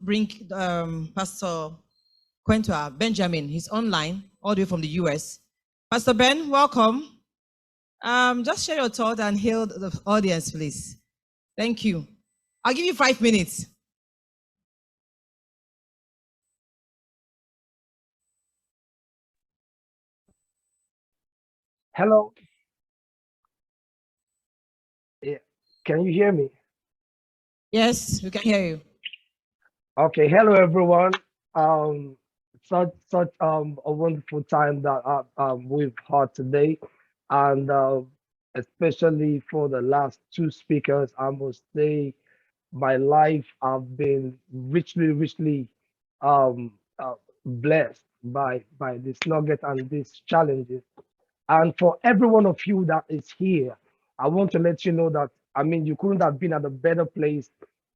bring Pastor Kwentua, Benjamin. He's online, all the way from the US. Pastor Ben, welcome. Just share your thought and hail the audience, please. Thank you. I'll give you 5 minutes. Hello. Yeah. Can you hear me? Yes, we can hear you. Okay. Hello, everyone. Um, such a wonderful time that we've had today, and especially for the last two speakers, I must say my life have been richly um, blessed by this nugget and these challenges. And for every one of you that is here, I want to let you know that, I mean, you couldn't have been at a better place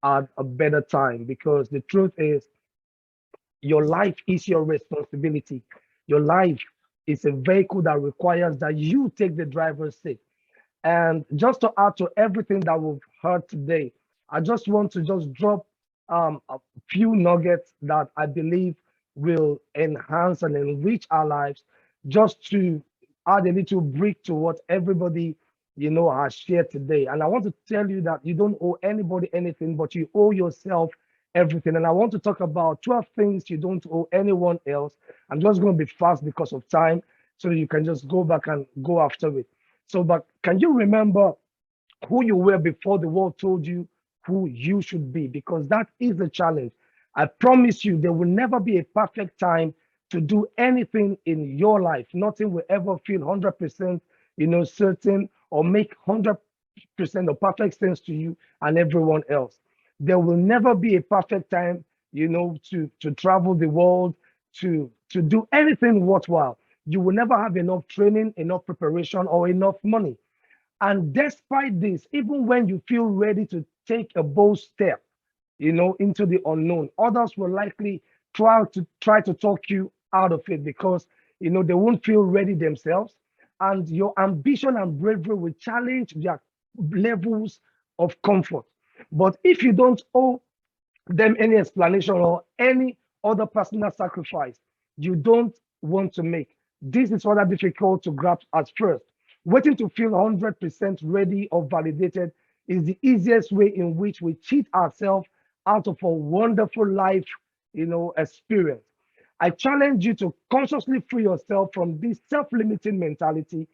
at a better time, because the truth is, your life is your responsibility. Your life is a vehicle that requires that you take the driver's seat. And just to add to everything that we've heard today, I just want to just drop a few nuggets that I believe will enhance and enrich our lives, just to add a little brick to what everybody, has shared today. And I want to tell you that you don't owe anybody anything, but you owe yourself everything. And I want to talk about 12 things you don't owe anyone else. I'm just going to be fast because of time, so you can just go back and go after it. So, but can you remember who you were before the world told you who you should be? Because that is the challenge. I promise you, there will never be a perfect time to do anything in your life. Nothing will ever feel 100%, certain, or make 100% of perfect sense to you and everyone else. There will never be a perfect time, to travel the world, to do anything worthwhile. You will never have enough training, enough preparation, or enough money. And despite this, even when you feel ready to take a bold step, into the unknown, others will likely try to talk you out of it, because they won't feel ready themselves. And your ambition and bravery will challenge their levels of comfort. But if you don't owe them any explanation or any other personal sacrifice you don't want to make, this is rather difficult to grasp at first. Waiting to feel 100% ready or validated is the easiest way in which we cheat ourselves out of a wonderful life, experience. I challenge you to consciously free yourself from this self-limiting mentality.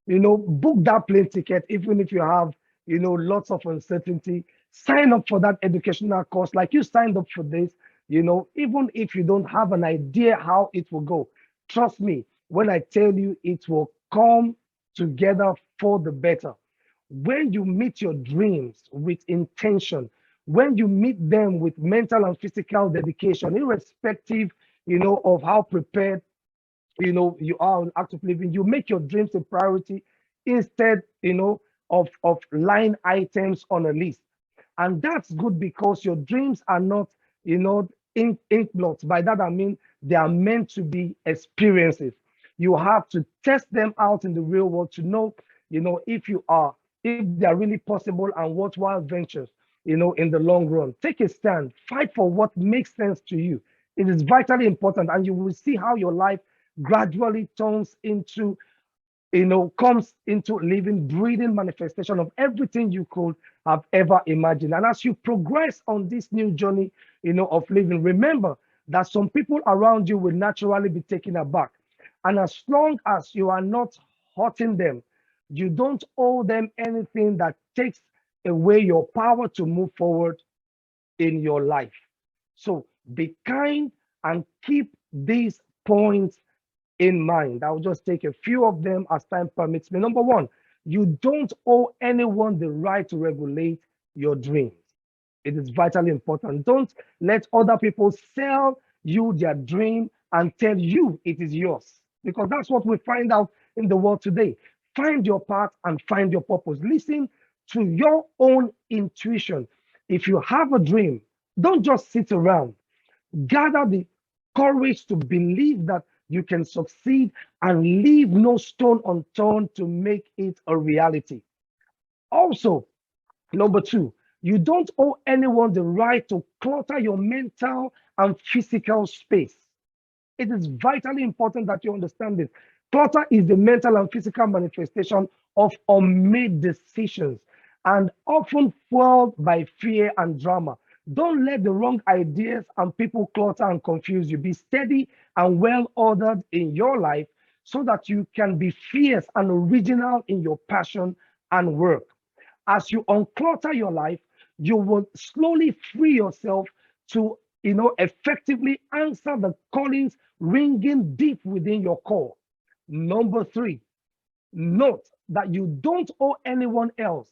Book that plane ticket, even if you have, lots of uncertainty. Sign up for that educational course like you signed up for this, even if you don't have an idea how it will go. Trust me when I tell you it will come together for the better. When you meet your dreams with intention, when you meet them with mental and physical dedication, irrespective, of how prepared you are on active living, you make your dreams a priority instead of line items on a list. And that's good, because your dreams are not ink blots. By that I mean they are meant to be experiences. You have to test them out in the real world to know, if they are really possible and worthwhile ventures, in the long run. Take a stand, fight for what makes sense to you. It is vitally important, and you will see how your life gradually turns into, comes into living, breathing manifestation of everything you could have ever imagined. And as you progress on this new journey, of living, remember that some people around you will naturally be taken aback. And as long as you are not hurting them, you don't owe them anything that takes away your power to move forward in your life. So be kind and keep these points in mind. I'll just take a few of them as time permits me. Number one, you don't owe anyone the right to regulate your dreams. It is vitally important. Don't let other people sell you their dream and tell you it is yours, because that's what we find out in the world today. Find your path and find your purpose. Listen to your own intuition. If you have a dream, don't just sit around. Gather the courage to believe that you can succeed and leave no stone unturned to make it a reality. Also, number two, You don't owe anyone the right to clutter your mental and physical space. It is vitally important that you understand this. Clutter is the mental and physical manifestation of unmade decisions and often fueled by fear and drama. Don't let the wrong ideas and people clutter and confuse you. Be steady and well ordered in your life so that you can be fierce and original in your passion and work. As you unclutter your life, you will slowly free yourself to, effectively answer the callings ringing deep within your core. Number three, note that you don't owe anyone else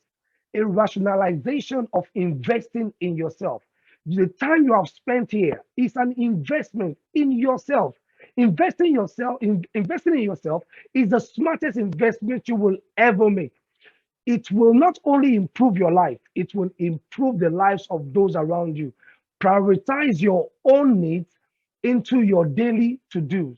a rationalization of investing in yourself. The time you have spent here is an investment in yourself. Investing in yourself is the smartest investment you will ever make. It will not only improve your life, it will improve the lives of those around you. Prioritize your own needs into your daily to dos.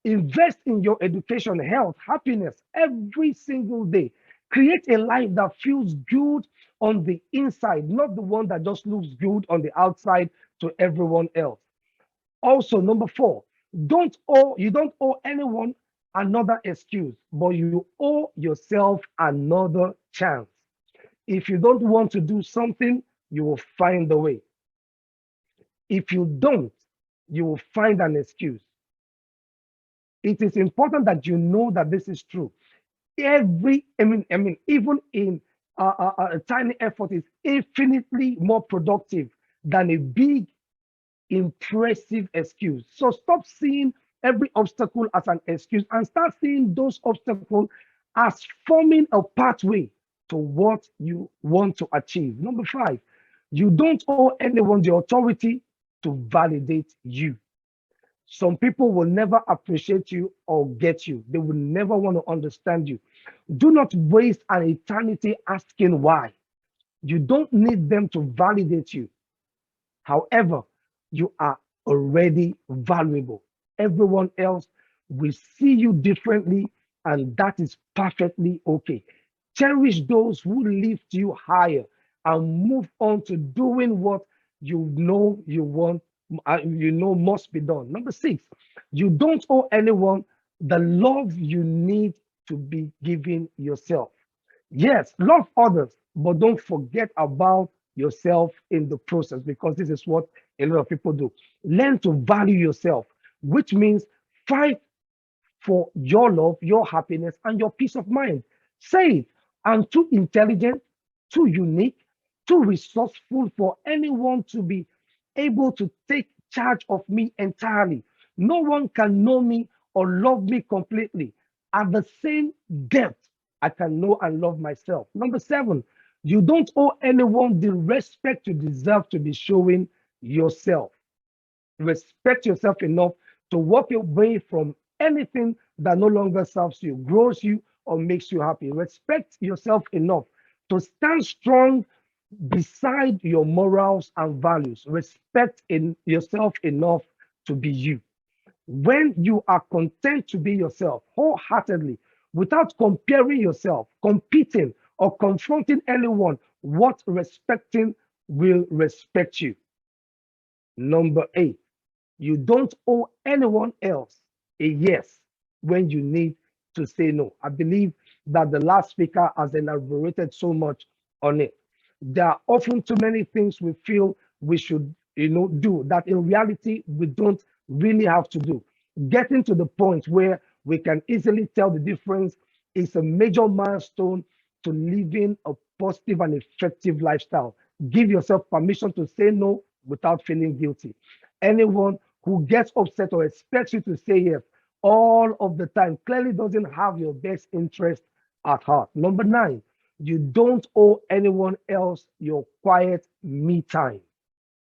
Invest in your education, health, happiness every single day. Create a life that feels good on the inside, not the one that just looks good on the outside to everyone else. Also, number four, you don't owe anyone another excuse, but you owe yourself another chance. If you don't want to do something, you will find a way. If you don't, you will find an excuse. It is important that you know that this is true. Even in a tiny effort is infinitely more productive than a big impressive excuse. So stop seeing every obstacle as an excuse and start seeing those obstacles as forming a pathway to what you want to achieve. Number five, you don't owe anyone the authority to validate you. Some people will never appreciate you or get you. They will never want to understand you. Do not waste an eternity asking why. You don't need them to validate you. However, you are already valuable. Everyone else will see you differently, and that is perfectly okay. Cherish those who lift you higher and move on to doing what you want, must be done. Number six, you don't owe anyone the love you need to be giving yourself. Yes, love others, but don't forget about yourself in the process because this is what a lot of people do. Learn to value yourself, which means fight for your love, your happiness, and your peace of mind. Say it. I'm too intelligent, too unique, too resourceful for anyone to be able to take charge of me entirely. No one can know me or love me completely. At the same depth, I can know and love myself. Number seven, you don't owe anyone the respect you deserve to be showing yourself. Respect yourself enough to walk away from anything that no longer serves you, grows you, or makes you happy. Respect yourself enough to stand strong beside your morals and values. Respect in yourself enough to be you. When you are content to be yourself wholeheartedly, without comparing yourself, competing, or confronting anyone, what respecting will respect you. Number eight, you don't owe anyone else a yes when you need to say no. I believe that the last speaker has elaborated so much on it. There are often too many things we feel we should, do that in reality we don't really have to do. Getting to the point where we can easily tell the difference is a major milestone to living a positive and effective lifestyle. Give yourself permission to say no without feeling guilty. Anyone who gets upset or expects you to say yes all of the time clearly doesn't have your best interest at heart. Number nine, you don't owe anyone else your quiet me time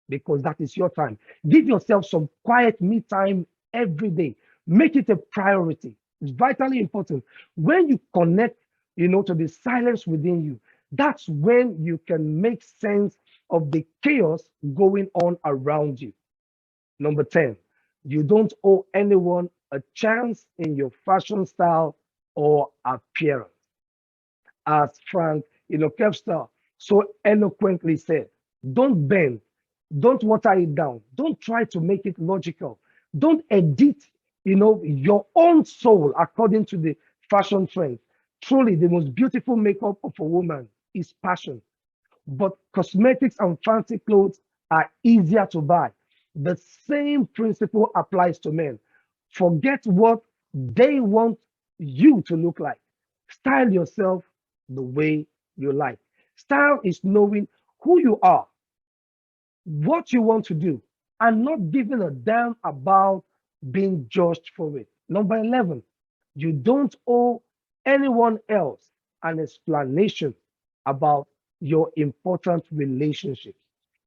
because that is your time. Give yourself some quiet me time every day. Make it a priority. It's vitally important. When you connect, to the silence within you, that's when you can make sense of the chaos going on around you. Number 10, you don't owe anyone a chance in your fashion style or appearance. As Frank, Kevstar so eloquently said. Don't bend. Don't water it down. Don't try to make it logical. Don't edit, your own soul according to the fashion trend. Truly, the most beautiful makeup of a woman is passion. But cosmetics and fancy clothes are easier to buy. The same principle applies to men. Forget what they want you to look like. Style yourself the way you like. Style is knowing who you are, what you want to do, and not giving a damn about being judged for it. Number 11, you don't owe anyone else an explanation about your important relationships.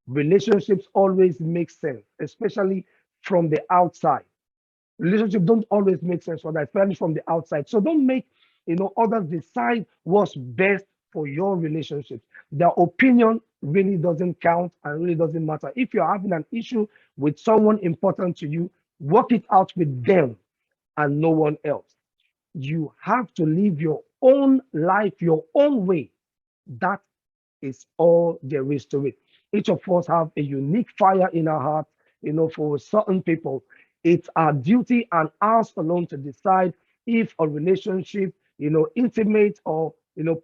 Relationships always make sense, especially from the outside. Relationships don't always make sense for that, especially from the outside. So don't make others decide what's best for your relationships. Their opinion really doesn't count and really doesn't matter. If you're having an issue with someone important to you, work it out with them and no one else. You have to live your own life your own way. That is all there is to it. Each of us have a unique fire in our heart, for certain people. It's our duty and ours alone to decide if a relationship, intimate or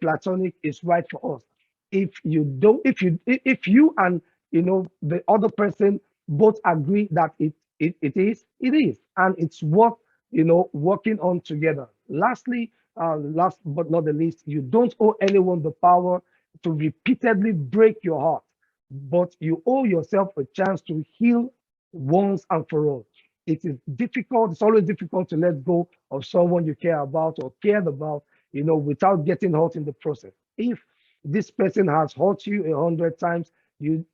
platonic is right for us. If you don't, if you and the other person both agree that it is, and it's worth working on together. Lastly, last but not the least, you don't owe anyone the power to repeatedly break your heart, but you owe yourself a chance to heal once and for all. It is difficult, it's always difficult to let go of someone you care about or cared about, without getting hurt in the process. If this person has hurt you 100 times, you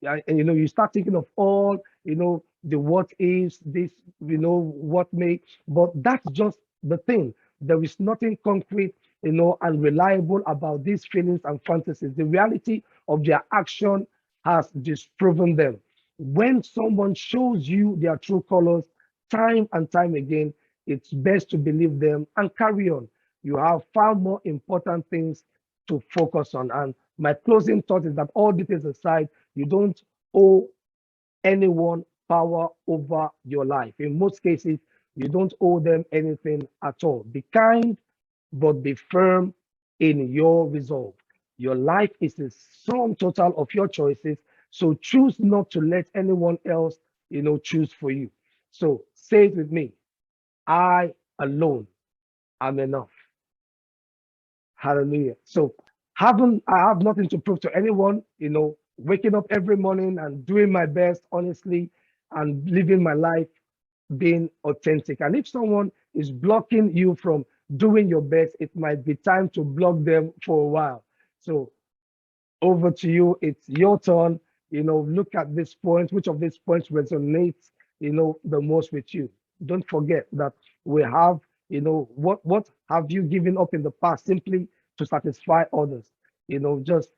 start thinking of all, the what ifs, this, what may, but that's just the thing. There is nothing concrete, and reliable about these feelings and fantasies. The reality of their action has disproven them. When someone shows you their true colors time and time again, it's best to believe them and carry on. You have far more important things to focus on. And my closing thought is that all details aside, you don't owe anyone power over your life. In most cases, you don't owe them anything at all. Be kind, but be firm in your resolve. Your life is a sum total of your choices. So choose not to let anyone else, choose for you. So say it with me. I alone am enough. Hallelujah. So I have nothing to prove to anyone, waking up every morning and doing my best, honestly, and living my life being authentic. And if someone is blocking you from doing your best, it might be time to block them for a while. So over to you. It's your turn. Look at this point. Which of these points resonates, the most with you? Don't forget that we have, what have you given up in the past simply to satisfy others? Just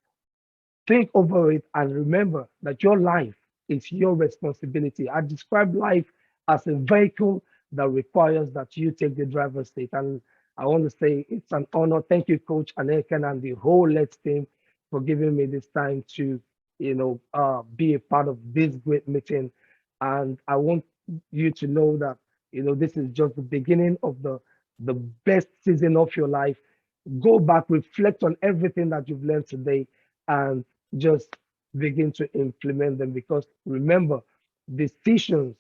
think over it and remember that your life is your responsibility. I describe life as a vehicle that requires that you take the driver's seat. And I want to say it's an honor. Thank you, Coach Anelken and the whole Let's team for giving me this time to, be a part of this great meeting. And I want you to know that, this is just the beginning of the best season of your life. Go back, reflect on everything that you've learned today, and just begin to implement them. Because remember, decisions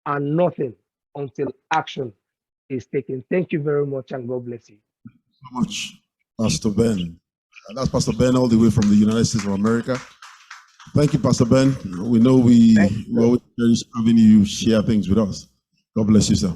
are nothing until action is taken. Thank you very much, and God bless you. So much, Pastor Ben. That's Pastor Ben all the way from the United States of America. Thank you, Pastor Ben. We know we always cherish having you share things with us. God bless you, sir.